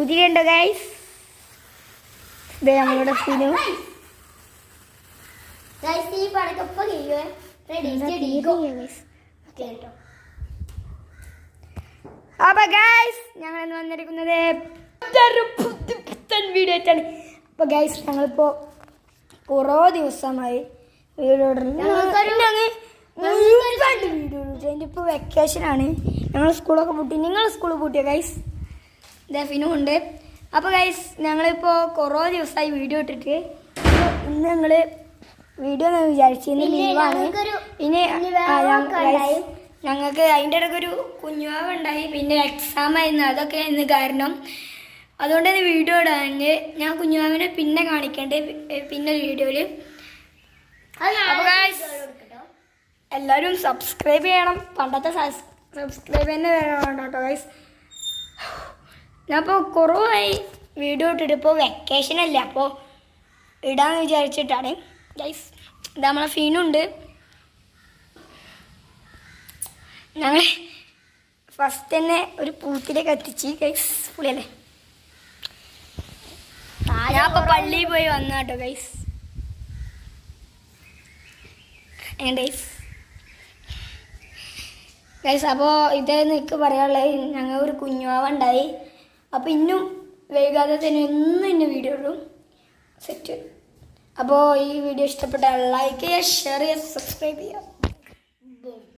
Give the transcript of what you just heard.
കുതിരയുണ്ടോ guys? ഇതേ നമ്മളുടെ സിനു. അപ്പൊ ഗൈസ് ഞങ്ങൾ വന്നിരിക്കുന്നത് പുത്തൻ വീഡിയോ ആയിട്ടാണ്. അപ്പൊ ഗൈസ് ഞങ്ങളിപ്പോ കുറേ ദിവസമായി വീഡിയോ ഇപ്പൊ വെക്കേഷനാണ്. ഞങ്ങൾ സ്കൂളൊക്കെ പൂട്ടി. നിങ്ങൾ സ്കൂൾ പൂട്ടിയോ ഗൈസ്? ദഫിനും ഉണ്ട്. അപ്പോൾ ഗൈസ് ഞങ്ങളിപ്പോൾ കുറേ ദിവസമായി വീഡിയോ ഇട്ടിട്ട് ഇന്ന് ഞങ്ങൾ വീഡിയോ എന്ന് വിചാരിച്ചു. ഇന്ന് ലീവാണ്. ഇനി ഞങ്ങൾക്ക് അതിൻ്റെ ഇടയ്ക്ക് ഒരു കുഞ്ഞുവാവ് ഉണ്ടായി, പിന്നെ എക്സാം ആയിരുന്നു. അതൊക്കെ ഇന്ന് കാരണം അതുകൊണ്ട് തന്നെ വീഡിയോ ഇടാണ്ട് ഞാൻ കുഞ്ഞുവാവിനെ പിന്നെ കാണിക്കണ്ടേ പിന്നെ വീഡിയോയിൽ. അപ്പോൾ ഗൈസ് എല്ലാവരും സബ്സ്ക്രൈബ് ചെയ്യണം. പണ്ടത്തെ സബ്സ്ക്രൈബ് തന്നെ വേണം കേട്ടോ ഗൈസ്. ഞാനിപ്പോൾ കുറവായി വീഡിയോ ഇട്ടിട്ട്. ഇപ്പോൾ വെക്കേഷനല്ല, അപ്പോൾ ഇടാന്ന് വിചാരിച്ചിട്ടാണ് ഗൈസ്. ഇത് നമ്മളെ ഫീനുണ്ട്. ഞങ്ങൾ ഫസ്റ്റ് തന്നെ ഒരു പൂത്തിലേക്ക് എത്തിച്ച് ഗൈസ്. പുളിയല്ലേ? ഞാൻ ഇപ്പോൾ പള്ളിയിൽ പോയി വന്നു കേട്ടോ ഗൈസ്. ഗൈസ് ഗൈസ് അപ്പോൾ ഇതായിരുന്നു എനിക്ക് പറയാനുള്ളത്. ഞങ്ങൾ ഒരു കുഞ്ഞുവാവ ഉണ്ടായി. അപ്പോൾ ഇന്നും വൈകാതെ തന്നെ ഒന്നും ഇന്ന് വീഡിയോ ഇടും. സെറ്റ്. അപ്പോൾ ഈ വീഡിയോ ഇഷ്ടപ്പെട്ടാൽ ലൈക്ക് ചെയ്യുക, ഷെയർ ചെയ്യുക, സബ്സ്ക്രൈബ് ചെയ്യുക.